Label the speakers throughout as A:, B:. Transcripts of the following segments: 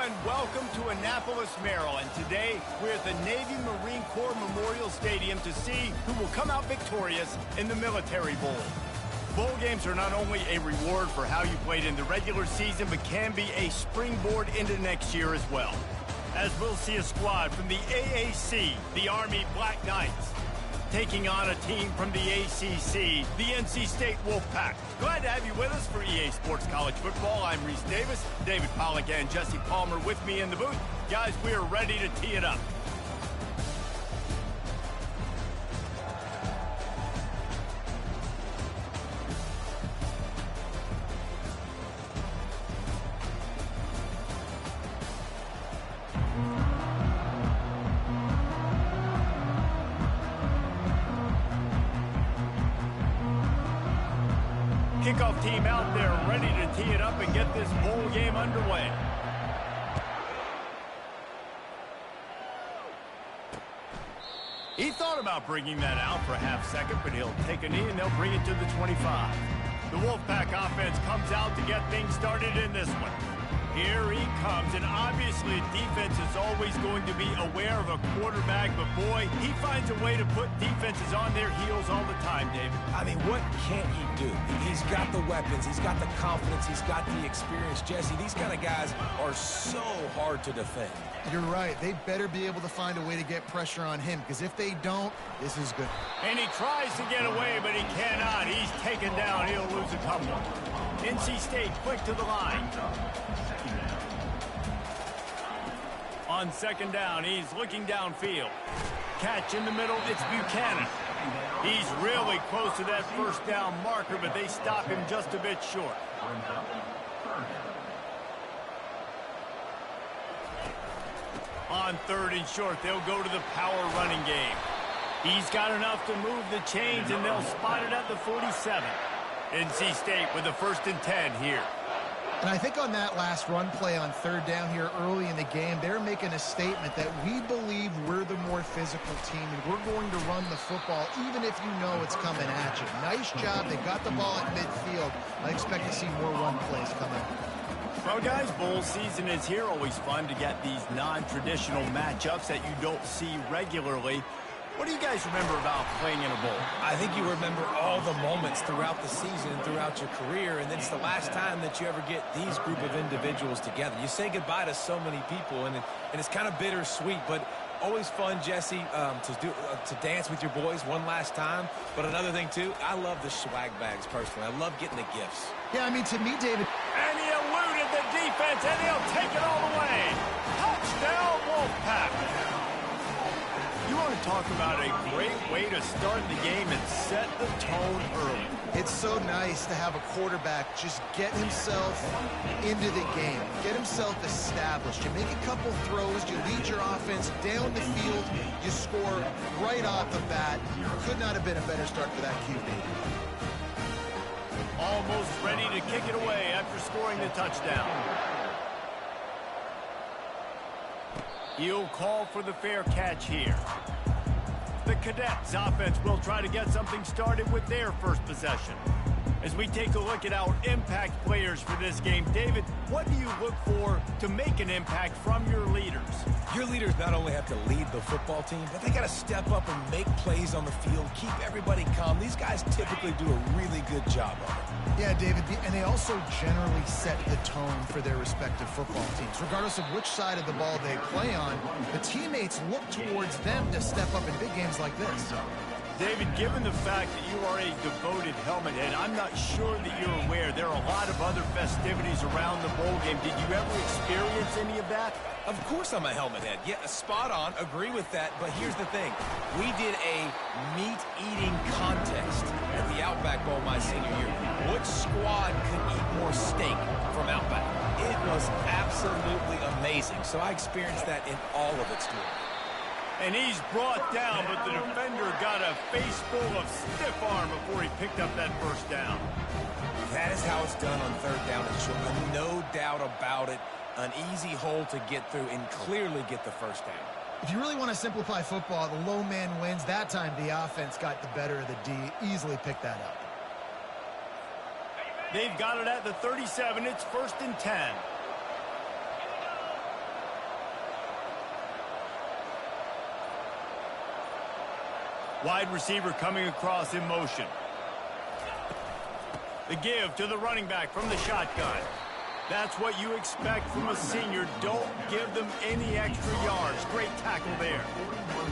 A: and welcome to Annapolis, Maryland. Today, we're at the Navy Marine Corps Memorial Stadium to see who will come out victorious in the Military Bowl. Bowl games are not only a reward for how you played in the regular season, but can be a springboard into next year as well. As we'll see a squad from the AAC, the Army Black Knights, taking on a team from the ACC, the NC State Wolfpack. Glad to have you with us for EA Sports College Football. I'm Reese Davis, David Pollack and Jesse Palmer with me in the booth. Guys, we are ready to tee it up. Kickoff team out there ready to tee it up and get this bowl game underway. He thought about bringing that out for a half second, but he'll take a knee and they'll bring it to the 25. The Wolfpack offense comes out to get things started in this one. Here he comes, and obviously defense is always going to be aware of a quarterback, but boy, he finds a way to put defenses on their heels all the time, David.
B: I mean, what can't he do? He's got the weapons, he's got the confidence, he's got the experience. Jesse, these kind of guys are so hard to defend.
C: You're right. They better be able to find a way to get pressure on him, because if they don't, this is good.
A: And he tries to get away, but he cannot. He's taken down. He'll lose a couple. NC State quick to the line. On second down, he's looking downfield. Catch in the middle, it's Buchanan. He's really close to that first down marker, but they stop him just a bit short. On third and short, they'll go to the power running game. He's got enough to move the chains, and they'll spot it at the 47. NC State with the 1st and 10 here.
C: And I think on that last run play on third down here early in the game, they're making a statement that we believe we're the more physical team, and we're going to run the football even if you know it's coming at you. Nice job. They got the ball at midfield. I expect to see more run plays coming.
A: Well, guys, bowl season is here. Always fun to get these non-traditional matchups that you don't see regularly. What do you guys remember about playing in a bowl?
B: I think you remember all the moments throughout the season and throughout your career, and it's the last time that you ever get these group of individuals together. You say goodbye to so many people, and it's kind of bittersweet, but always fun, Jesse, to dance with your boys one last time. But another thing, too, I love the swag bags personally. I love getting the gifts.
C: Yeah, I mean, to me, David.
A: And he eluded the defense, and he'll take it all the way. Touchdown, Wolfpack. You want to talk about a great way to start the game and set the tone early.
C: It's so nice to have a quarterback just get himself into the game, get himself established. You make a couple throws, you lead your offense down the field, you score right off the bat. Could not have been a better start for that QB.
A: Almost ready to kick it away after scoring the touchdown. He'll call for the fair catch here. The Cadets offense will try to get something started with their first possession. As we take a look at our impact players for this game, David, what do you look for to make an impact from your leaders?
B: Your leaders not only have to lead the football team, but they got to step up and make plays on the field, keep everybody calm. These guys typically do a really good job of it.
C: Yeah, David, and they also generally set the tone for their respective football teams. Regardless of which side of the ball they play on, the teammates look towards them to step up in big games like this.
A: David, given the fact that you are a devoted helmet head, I'm not sure that you're aware there are a lot of other festivities around the bowl game. Did you ever experience any of that?
B: Of course I'm a helmet head. Yeah, spot on. Agree with that. But here's the thing. We did a meat-eating contest at the Outback Bowl my senior year. Which squad could eat more steak from Outback? It was absolutely amazing. So I experienced that in all of its glory.
A: And he's brought down, but the defender got a face full of stiff arm before he picked up that first down.
B: That is how it's done on third down and short. No doubt about it. An easy hole to get through and clearly get the first down.
C: If you really want to simplify football, the low man wins. That time the offense got the better of the D. Easily picked that up.
A: They've got it at the 37. It's 1st and 10. Wide receiver coming across in motion. The give to the running back from the shotgun. That's what you expect from a senior. Don't give them any extra yards. Great tackle there.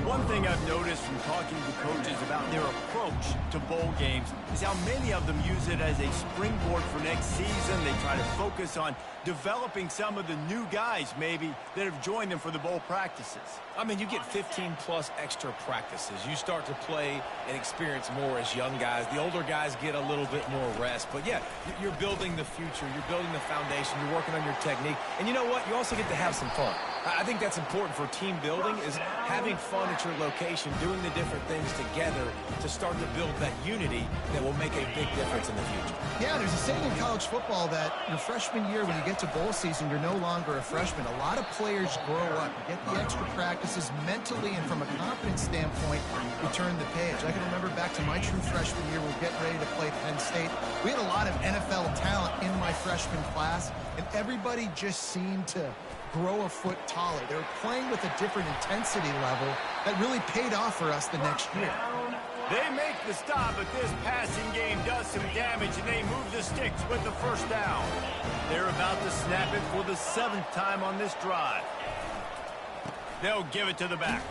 A: One thing I've noticed from talking to coaches about their approach to bowl games is how many of them use it as a springboard for next season. They try to focus on developing some of the new guys, maybe, that have joined them for the bowl practices.
B: I mean, you get 15-plus extra practices. You start to play and experience more as young guys. The older guys get a little bit more rest. But, yeah, you're building the future. You're building the foundation. You're working on your technique. And you know what? You also get to have some fun. I think that's important for team building, is having fun at your location, doing the different things together to start to build that unity that will make a big difference in the future.
C: Yeah, there's a saying in college football that your freshman year, when you get to bowl season, you're no longer a freshman. A lot of players grow up. You get the extra practices mentally, and from a confidence standpoint, you turn the page. I can remember back to my true freshman year, we were getting ready to play Penn State. We had a lot of NFL talent in my freshman class, and everybody just seemed to grow a foot taller. They were playing with a different intensity level that really paid off for us the next year.
A: They make the stop, but this passing game does some damage, and they move the sticks with the first down. They're about to snap it for the 7th time on this drive. They'll give it to the back.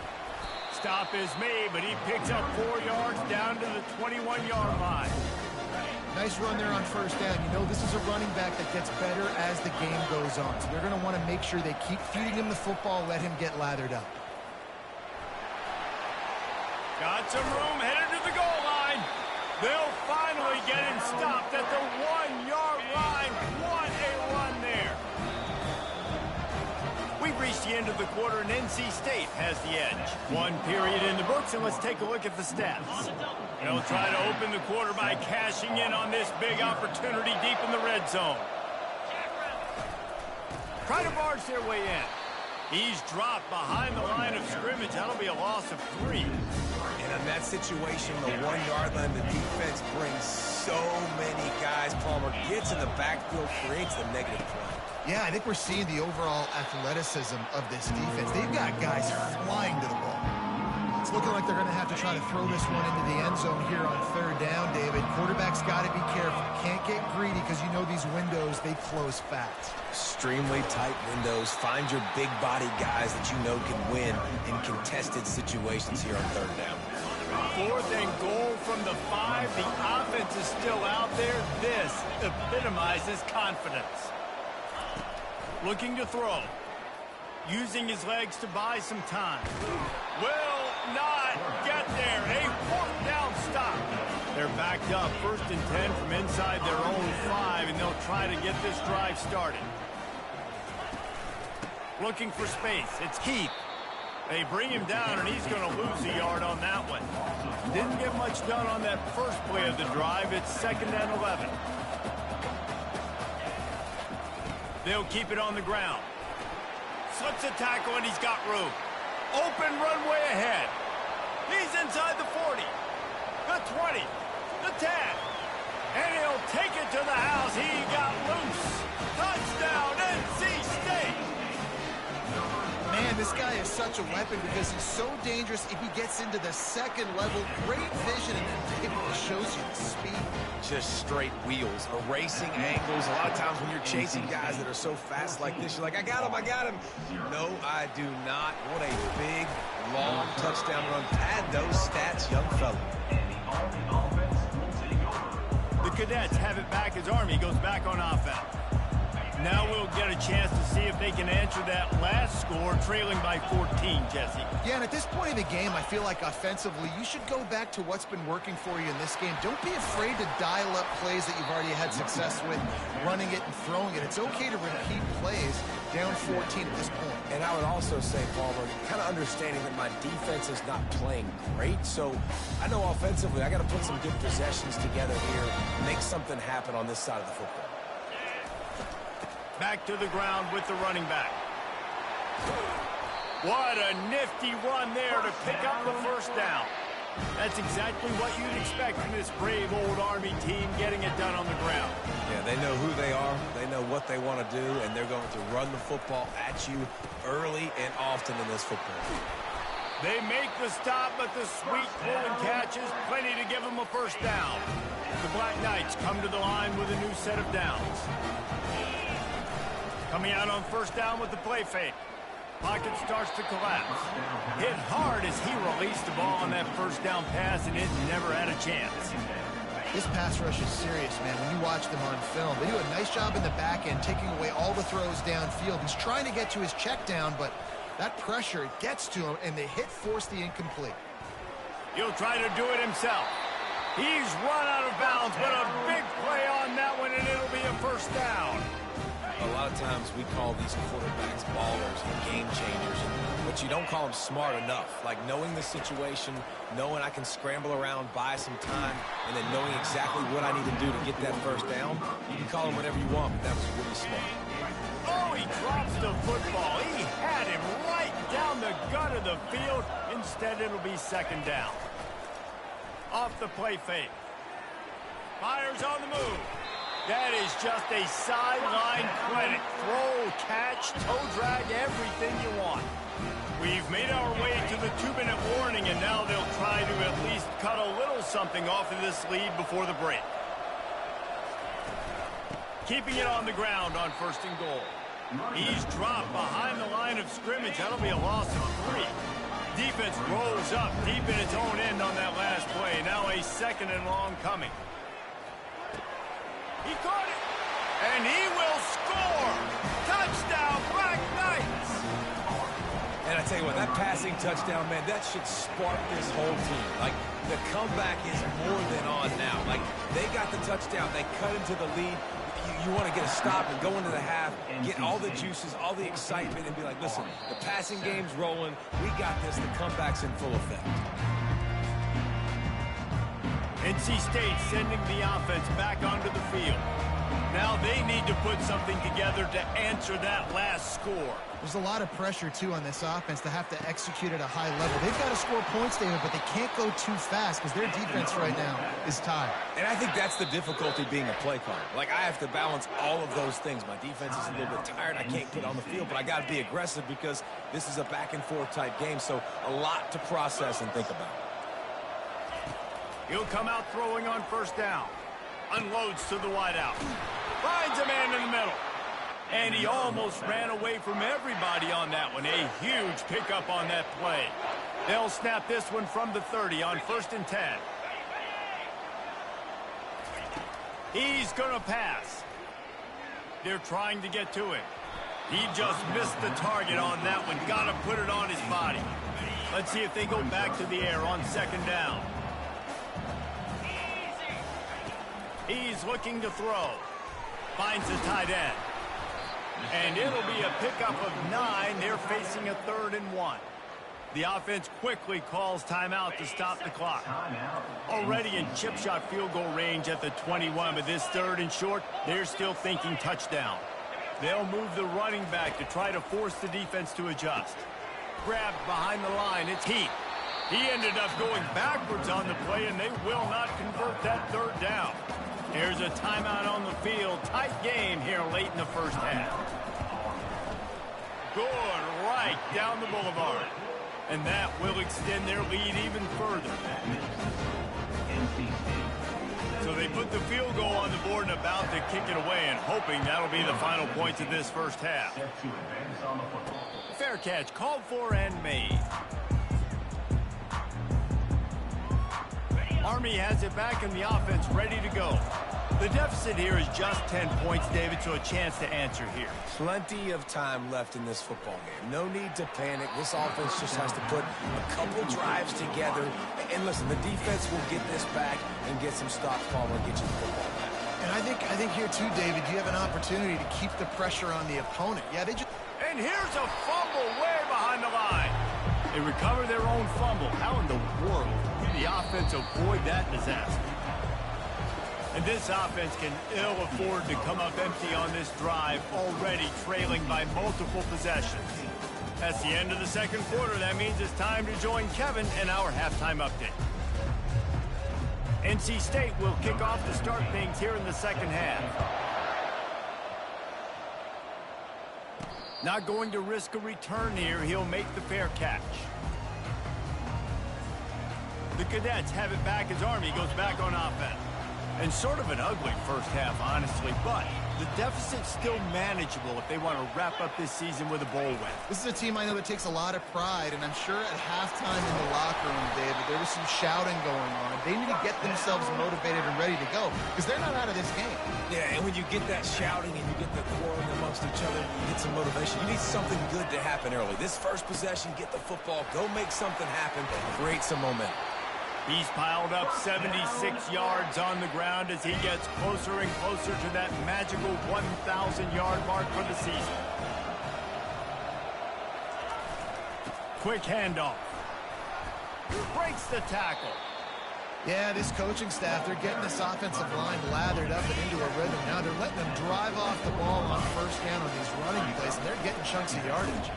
A: Stop is made, but he picks up 4 yards down to the 21-yard line.
C: Nice run there on first down. You know, this is a running back that gets better as the game goes on. So they're going to want to make sure they keep feeding him the football, let him get lathered up.
A: Got some room, headed to the goal line. They'll finally get him stopped at the 1-yard line. What a run there. We've reached the end of the quarter, and NC State has the edge. 1 period in the books, and let's take a look at the stats. They'll try to open the quarter by cashing in on this big opportunity deep in the red zone. Try to barge their way in. He's dropped behind the line of scrimmage. That'll be a loss of 3.
B: And in that situation, the 1-yard line, the defense brings so many guys. Palmer gets in the backfield, creates the negative play.
C: Yeah, I think we're seeing the overall athleticism of this defense. They've got guys flying to the ball. It's looking like they're going to have to try to throw this one into the end zone here on 3rd down, David. Quarterback's got to be careful. Can't get greedy because you know these windows, they close fast.
B: Extremely tight windows. Find your big body guys that you know can win in contested situations here on 3rd down.
A: 4th and goal from the 5. The offense is still out there. This epitomizes confidence. Looking to throw. Using his legs to buy some time. Will not get there. A 4th down stop. They're backed up 1st and 10 from inside their own 5, and they'll try to get this drive started. Looking for space. It's Heath. They bring him down, and he's going to lose a yard on that one. Didn't get much done on that first play of the drive. It's 2nd and 11. They'll keep it on the ground. Slips a tackle, and he's got room. Open runway ahead. He's inside the 40, the 20, the 10. And he'll take it to the house. He got loose. Touchdown, NC State.
C: Man, this guy is such a weapon because he's so dangerous if he gets into the 2nd level. Great vision, and it shows you the speed.
B: Just straight wheels, erasing angles. A lot of times when you're chasing guys that are so fast like this, you're like, I got him. No, I do not. What a big, long touchdown run. Pad those stats, young fella.
A: The Cadets have it back as Army goes back on offense. Now we'll get a chance to see if they can answer that last score, trailing by 14, Jesse.
C: Yeah, and at this point in the game, I feel like offensively, you should go back to what's been working for you in this game. Don't be afraid to dial up plays that you've already had success with, running it and throwing it. It's okay to repeat plays down 14 at this point.
B: And I would also say, Palmer, kind of understanding that my defense is not playing great, so I know offensively I got to put some good possessions together here, make something happen on this side of the football.
A: Back to the ground with the running back. What a nifty run there to pick up the first down. That's exactly what you'd expect from this brave old Army team, getting it done on the ground.
B: Yeah, they know who they are, they know what they want to do, and they're going to run the football at you early and often in this football.
A: They make the stop, but the sweet throwing catch is plenty to give them a first down. The Black Knights come to the line with a new set of downs. Coming out on first down with the play fake. Pocket starts to collapse. Hit hard as he released the ball on that first down pass, and it never had a chance.
C: This pass rush is serious, man. When you watch them on film, they do a nice job in the back end, taking away all the throws downfield. He's trying to get to his check down, but that pressure, it gets to him, and the hit forced the incomplete.
A: He'll try to do it himself. He's run out of bounds, but a big play on that one, and it'll be a first down.
B: A lot of times we call these quarterbacks ballers and game changers, but you don't call them smart enough. Like knowing the situation, knowing I can scramble around, buy some time, and then knowing exactly what I need to do to get that first down. You can call them whatever you want, but that was really smart.
A: Oh, he drops the football. He had him right down the gut of the field. Instead, it'll be second down. Off the play fake. Fires on the move. That is just a sideline credit. Throw, catch, toe drag, everything you want. We've made our way to the 2-minute warning, and now they'll try to at least cut a little something off of this lead before the break. Keeping it on the ground on first and goal. He's dropped behind the line of scrimmage. That'll be a loss of 3. Defense rolls up deep in its own end on that last play. Now a second and long coming. He caught it, and he will score. Touchdown, Black Knights.
B: And I tell you what, that passing touchdown, man, that should spark this whole team. Like, the comeback is more than on now. Like, they got the touchdown. They cut into the lead. You want to get a stop and go into the half, get all the juices, all the excitement, and be like, listen, the passing game's rolling. We got this. The comeback's in full effect.
A: NC State sending the offense back onto the field. Now they need to put something together to answer that last score.
C: There's a lot of pressure, too, on this offense to have to execute at a high level. They've got to score points, David, but they can't go too fast because their defense right now is tired.
B: And I think that's the difficulty being a play caller. Like, I have to balance all of those things. My defense is a little bit tired. I can't put on the field, but I got to be aggressive because this is a back-and-forth type game, so a lot to process and think about.
A: He'll come out throwing on first down. Unloads to the wideout. Finds a man in the middle. And he almost ran away from everybody on that one. A huge pickup on that play. They'll snap this one from the 30 on first and 10. He's going to pass. They're trying to get to him. He just missed the target on that one. Got to put it on his body. Let's see if they go back to the air on second down. He's looking to throw. Finds the tight end. And it'll be a pickup of 9. They're facing a 3rd and 1. The offense quickly calls timeout to stop the clock. Already in chip shot field goal range at the 21, but this 3rd and short, they're still thinking touchdown. They'll move the running back to try to force the defense to adjust. Grabbed behind the line, it's Heath. He ended up going backwards on the play, and they will not convert that 3rd down. Here's a timeout on the field. Tight game here late in the first half. Going right down the boulevard. And that will extend their lead even further. So they put the field goal on the board and about to kick it away, and hoping that'll be the final points of this first half. Fair catch called for and made. Army has it back in the offense, ready to go. The deficit here is just 10 points, David, so a chance to answer here.
B: Plenty of time left in this football game. No need to panic. This offense just has to put a couple drives together. And listen, the defense will get this back and get some stops following and get you the football back.
C: And I think here too, David, you have an opportunity to keep the pressure on the opponent. Yeah, they just...
A: And here's a fumble way behind the line. They recover their own fumble. How in the world can the offense avoid that disaster? And this offense can ill afford to come up empty on this drive, already trailing by multiple possessions. That's the end of the second quarter. That means it's time to join Kevin in our halftime update. NC State will kick off to start things here in the second half. Not going to risk a return here. He'll make the fair catch. The Cadets have it back as Army goes back on offense. And sort of an ugly first half, honestly, but the deficit's still manageable if they want to wrap up this season with a bowl win.
C: This is a team I know that takes a lot of pride, and I'm sure at halftime in the locker room, David, there was some shouting going on. They need to get themselves motivated and ready to go because they're not out of this game.
B: Yeah, and when you get that shouting and you get the quarreling amongst each other, you get some motivation. You need something good to happen early. This first possession, get the football, go make something happen, create some momentum.
A: He's piled up 76 yards on the ground as he gets closer and closer to that magical 1,000-yard mark for the season. Quick handoff. Breaks the tackle.
C: Yeah, this coaching staff, they're getting this offensive line lathered up and into a rhythm. Now they're letting them drive off the ball on first down on these running plays, and they're getting chunks of yardage.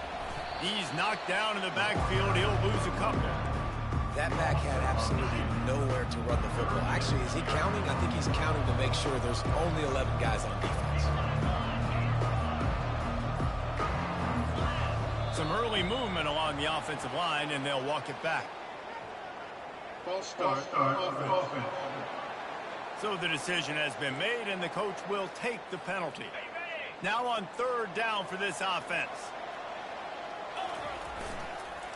A: He's knocked down in the backfield. He'll lose a couple.
B: That back had absolutely nowhere to run the football. Actually, is he counting? I think he's counting to make sure there's only 11 guys on defense.
A: Some early movement along the offensive line, and they'll walk it back.
D: False start offense.
A: So the decision has been made, and the coach will take the penalty. Now on third down for this offense.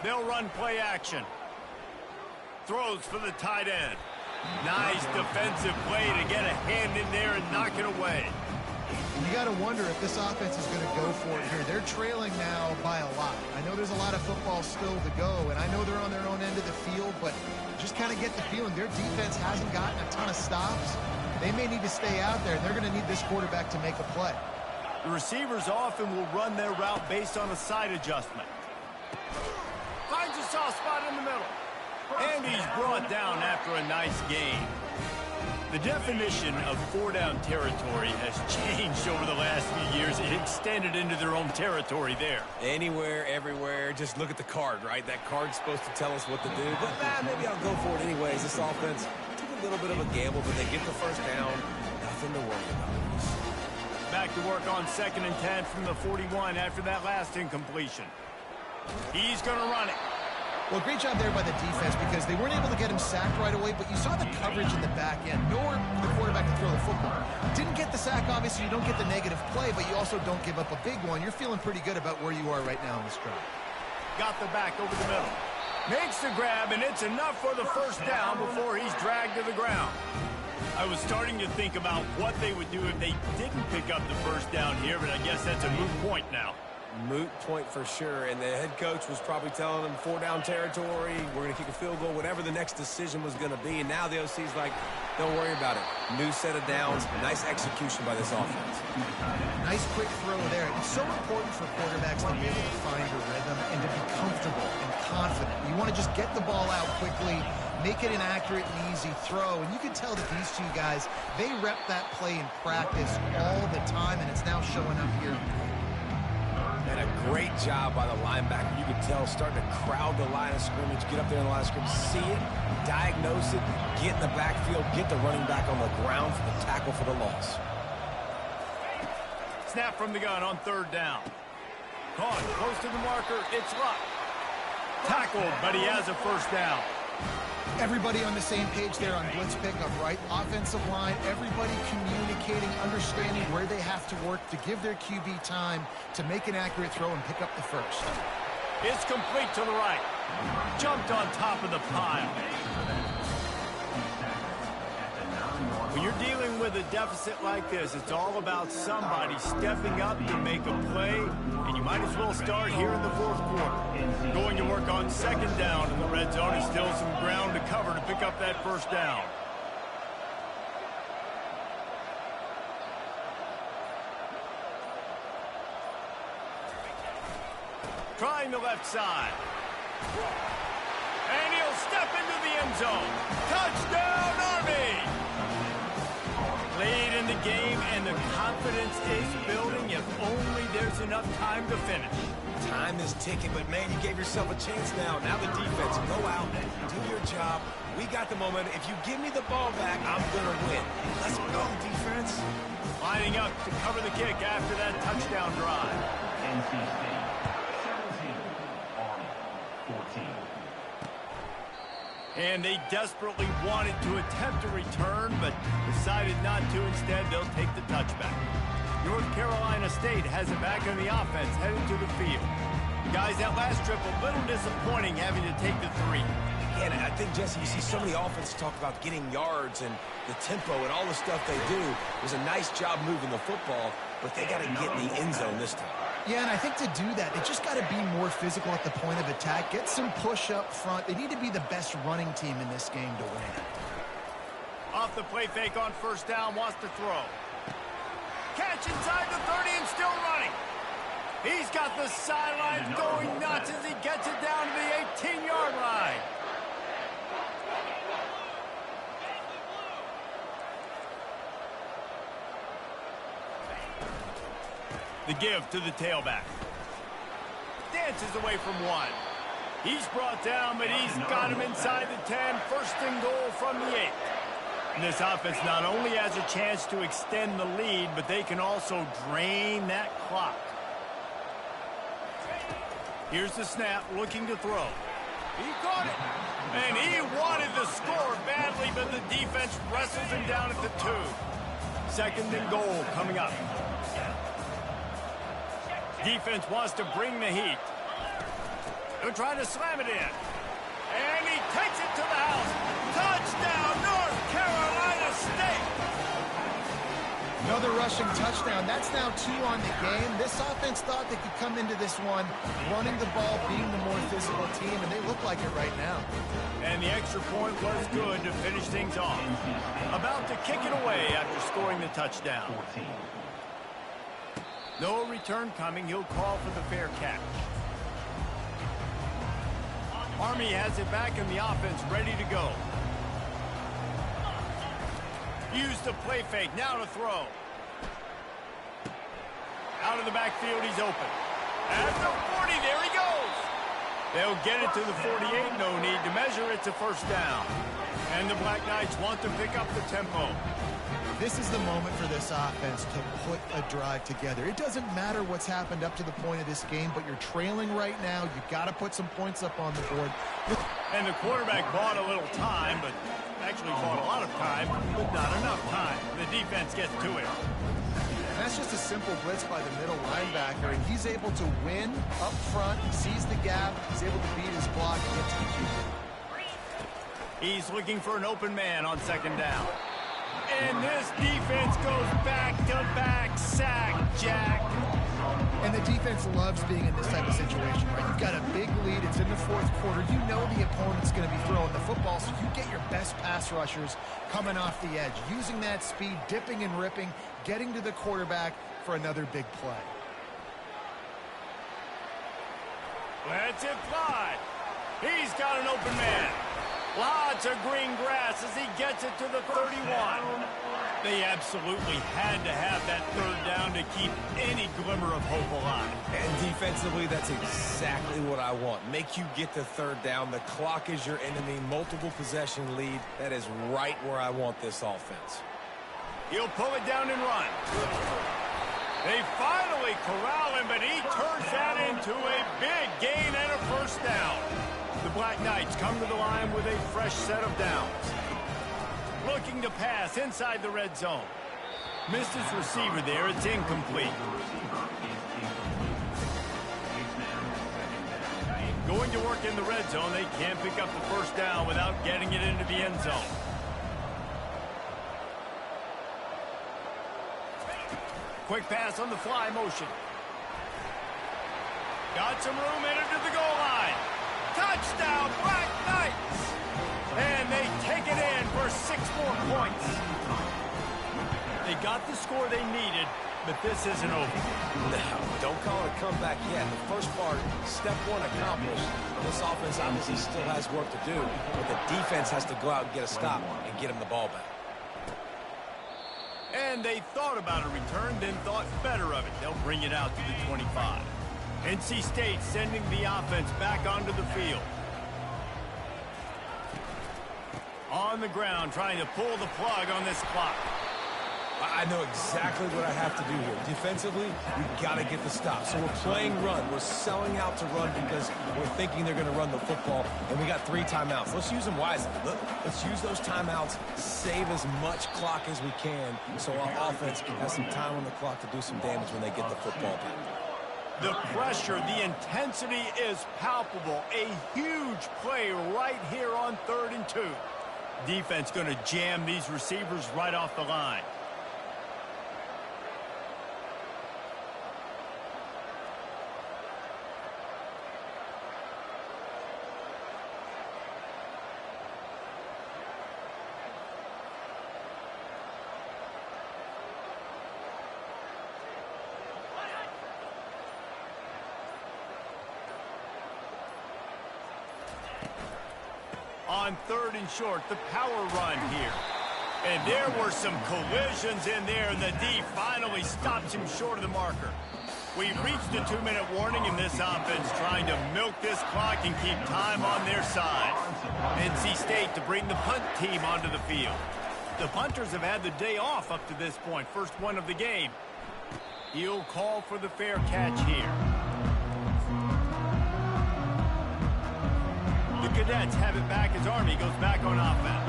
A: They'll run play action. Throws for the tight end. Nice defensive play to get a hand in there and knock it away.
C: You got to wonder if this offense is going to go for it here. They're trailing now by a lot. I know there's a lot of football still to go, and I know they're on their own end of the field, but just kind of get the feeling their defense hasn't gotten a ton of stops. They may need to stay out there, and they're going to need this quarterback to make a play.
A: The receivers often will run their route based on a side adjustment. Finds a soft spot in the middle. And he's brought down after a nice gain. The definition of four-down territory has changed over the last few years. It extended into their own territory there.
B: Anywhere, everywhere, just look at the card, right? That card's supposed to tell us what to do. But maybe I'll go for it anyways. This offense took a little bit of a gamble, but they get the first down. Nothing to worry about.
A: Back to work on 2nd and 10 from the 41 after that last incompletion. He's going to run it.
C: Well, great job there by the defense because they weren't able to get him sacked right away, but you saw the coverage in the back end. Nowhere for the quarterback to throw the football. Didn't get the sack, obviously. You don't get the negative play, but you also don't give up a big one. You're feeling pretty good about where you are right now in this drive.
A: Got the back over the middle. Makes the grab, and it's enough for the first down before he's dragged to the ground. I was starting to think about what they would do if they didn't pick up the first down here, but I guess that's a moot point now.
B: Moot point for sure, and the head coach was probably telling them four-down territory, we're going to kick a field goal, whatever the next decision was going to be, and now the OC's like, don't worry about it. New set of downs, nice execution by this offense.
C: Nice quick throw there. It's so important for quarterbacks to be able to find a rhythm and to be comfortable and confident. You want to just get the ball out quickly, make it an accurate and easy throw, and you can tell that these two guys, they rep that play in practice all the time, and it's now showing up here.
B: And a great job by the linebacker. You could tell starting to crowd the line of scrimmage, get up there in the line of scrimmage, see it, diagnose it, get in the backfield, get the running back on the ground for the tackle for the loss.
A: Snap from the gun on third down. Caught close to the marker. It's Luck. Tackled, but he has a first down.
C: Everybody on the same page there on blitz pickup, right? Offensive line, everybody communicating, understanding where they have to work to give their QB time to make an accurate throw and pick up the first.
A: It's complete to the right. Jumped on top of the pile. When you're dealing with a deficit like this, it's all about somebody stepping up to make a play, and you might as well start here in the fourth quarter. Going to work on 2nd down in the red zone is still some ground to cover to pick up that first down. Trying the left side. And he'll step into the end zone. Touchdown, Army! Lead in the game, and the confidence is building if only there's enough time to finish.
B: Time is ticking, but man, you gave yourself a chance now. Now the defense, go out, do your job. We got the momentum. If you give me the ball back, I'm going to win. Let's go, defense.
A: Lining up to cover the kick after that touchdown drive.
D: NC State, 17, Army, 14.
A: And they desperately wanted to attempt a return, but decided not to. Instead, they'll take the touchback. North Carolina State has it back on the offense, headed to the field. Guys, that last trip, a little disappointing having to take the 3.
B: And I think, Jesse, you see so many offenses talk about getting yards and the tempo and all the stuff they do. It was a nice job moving the football, but they got to get in the end zone this time.
C: Yeah, and I think to do that, they just got to be more physical at the point of attack, get some push up front. They need to be the best running team in this game to win.
A: Off the play fake on first down, wants to throw. Catch inside the 30 and still running. He's got the sidelines going nuts as he gets it down to the 18-yard line. The give to the tailback. Dances away from 1. He's brought down, but he's got him inside the 10. First and goal from the 8. And this offense not only has a chance to extend the lead, but they can also drain that clock. Here's the snap, looking to throw. He caught it. And he wanted the score badly, but the defense wrestles him down at the 2. Second and goal coming up. Defense wants to bring the heat. They're trying to slam it in. And he takes it to the house. Touchdown, North Carolina State.
C: Another rushing touchdown. That's now 2 on the game. This offense thought they could come into this one running the ball, being the more physical team, and they look like it right now.
A: And the extra point was good to finish things off. About to kick it away after scoring the touchdown. No return coming. He'll call for the fair catch. Army has it back in the offense, ready to go. Use the play fake. Now to throw. Out of the backfield, he's open. At the 40, there he goes. They'll get it to the 48. No need to measure. It's a first down. And the Black Knights want to pick up the tempo.
C: This is the moment for this offense to put a drive together. It doesn't matter what's happened up to the point of this game, but you're trailing right now. You've got to put some points up on the board.
A: And the quarterback bought a little time, but actually bought a lot of time, but not enough time. The defense gets to it.
C: And that's just a simple blitz by the middle linebacker, and he's able to win up front. He sees the gap. He's able to beat his block and get to the QB.
A: He's looking for an open man on second down. And this defense goes back-to-back sack, Jack.
C: And the defense loves being in this type of situation, right? You've got a big lead. It's in the 4th quarter. You know the opponent's going to be throwing the football, so you get your best pass rushers coming off the edge, using that speed, dipping and ripping, getting to the quarterback for another big play.
A: Lets it fly. He's got an open man. Lots of green grass as he gets it to the 31. They absolutely had to have that third down to keep any glimmer of hope alive.
B: And defensively, that's exactly what I want. Make you get the third down. The clock is your enemy. Multiple possession lead. That is right where I want this offense.
A: He'll pull it down and run. They finally corral him, but he turns that into a big gain and a first down. The Black Knights come to the line with a fresh set of downs. Looking to pass inside the red zone. Missed his receiver there. It's incomplete. Going to work in the red zone. They can't pick up the first down without getting it into the end zone. Quick pass on the fly motion. Got some room, entered to the goal line. Touchdown, Black Knights! And they take it in for 6 more points. They got the score they needed, but this isn't over.
B: No, don't call it a comeback yet. The first part, step 1 accomplished. This offense obviously still has work to do, but the defense has to go out and get a stop and get him the ball back.
A: And they thought about a return, then thought better of it. They'll bring it out to the 25. NC State sending the offense back onto the field. On the ground, trying to pull the plug on this clock.
B: I know exactly what I have to do here. Defensively, we've got to get the stop. So we're playing run. We're selling out to run because we're thinking they're going to run the football, and we got 3 timeouts. Let's use them wisely. Let's use those timeouts, save as much clock as we can so our offense has some time on the clock to do some damage when they get the football back.
A: The pressure, the intensity is palpable. A huge play right here on 3rd and 2. Defense going to jam these receivers right off the line. On 3rd and short, the power run here. And there were some collisions in there, and the D finally stops him short of the marker. We've reached the 2-minute warning in this offense, trying to milk this clock and keep time on their side. NC State to bring the punt team onto the field. The punters have had the day off up to this point, first one of the game. He'll call for the fair catch here. The Cadets have it back as Army goes back on offense.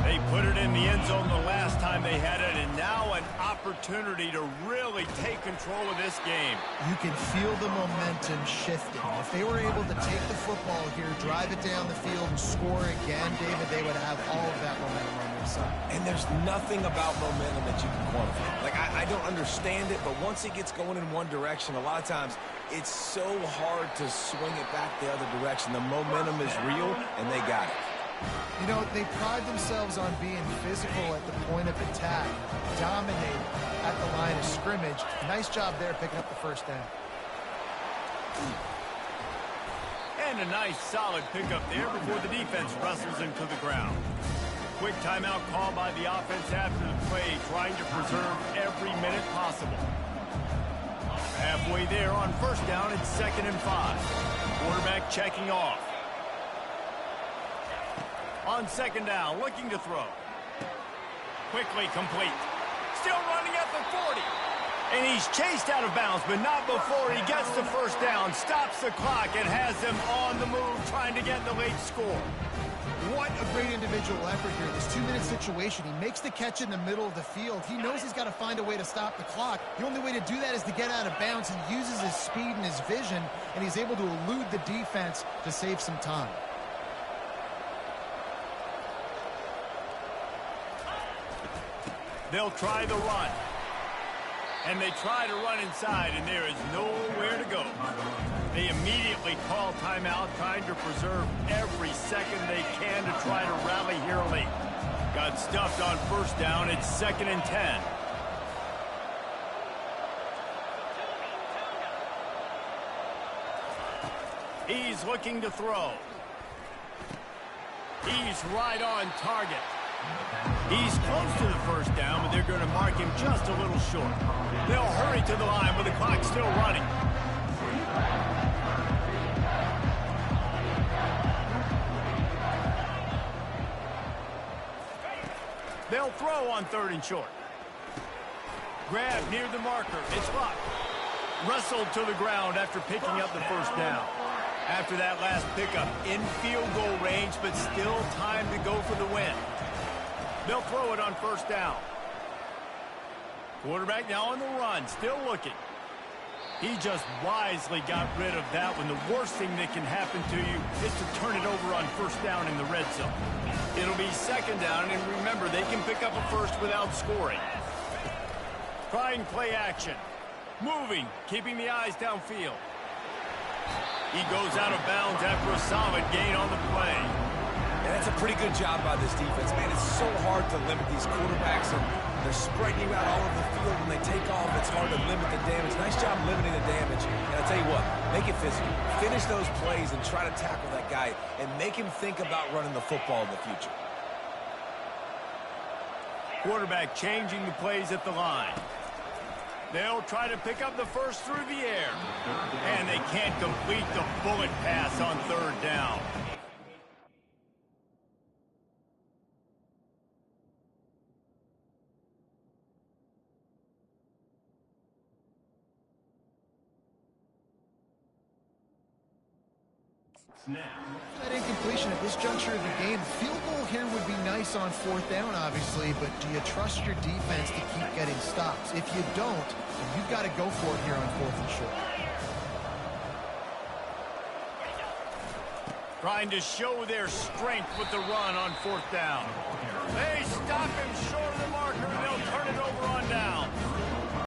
A: They put it in the end zone the last time they had it, and now an opportunity to really take control of this game.
C: You can feel the momentum shifting. If they were able to take the football here, drive it down the field, and score again, David, they would have all of that momentum on their side.
B: And there's nothing about momentum that you can quantify. Like, I don't understand it, but once it gets going in one direction, a lot of times it's so hard to swing it back the other direction. The momentum is real, and they got it.
C: You know, they pride themselves on being physical at the point of attack, dominate at the line of scrimmage. Nice job there picking up the first down.
A: And a nice, solid pickup there before the defense wrestles him to the ground. Quick timeout call by the offense after the play, trying to preserve every minute possible. Halfway there on first down, it's 2nd and 5. Quarterback checking off. On 2nd down, looking to throw. Quickly complete. Still running at the 40. And he's chased out of bounds, but not before he gets the first down, stops the clock, and has them on the move, trying to get the late score.
C: What a great individual effort here. This 2-minute situation, he makes the catch in the middle of the field. He knows he's got to find a way to stop the clock. The only way to do that is to get out of bounds. He uses his speed and his vision, and he's able to elude the defense to save some time.
A: They'll try the run. And they try to run inside, and there is nowhere to go. They immediately call timeout, trying to preserve every second they can to try to rally here late. Got stuffed on first down. It's 2nd and 10. He's looking to throw. He's right on target. He's close to the first down, but they're going to mark him just a little short. They'll hurry to the line with the clock still running. They'll throw on 3rd and short. Grab near the marker. It's locked. Wrestled to the ground after picking up the first down. After that last pickup, in field goal range, but still time to go for the win. They'll throw it on first down. Quarterback now on the run, still looking. He just wisely got rid of that one. The worst thing that can happen to you is to turn it over on first down in the red zone. It'll be 2nd down, and remember, they can pick up a first without scoring. Trying play action. Moving, keeping the eyes downfield. He goes out of bounds after a solid gain on the play.
B: And that's a pretty good job by this defense. Man, it's so hard to limit these quarterbacks, and they're spreading you out all over the field. When they take off, it's hard to limit the damage. Nice job limiting the damage. And I'll tell you what, make it physical. Finish those plays and try to tackle that guy and make him think about running the football in the future.
A: Quarterback changing the plays at the line. They'll try to pick up the first through the air. And they can't complete the bullet pass on 3rd down.
D: Snap.
C: That incompletion at this juncture of the game, field goal here would be nice on fourth down, obviously, but do you trust your defense to keep getting stops? If you don't, then you've got to go for it here on fourth and short.
A: Trying to show their strength with the run on fourth down. They stop him short of the marker, and they'll turn it over on down.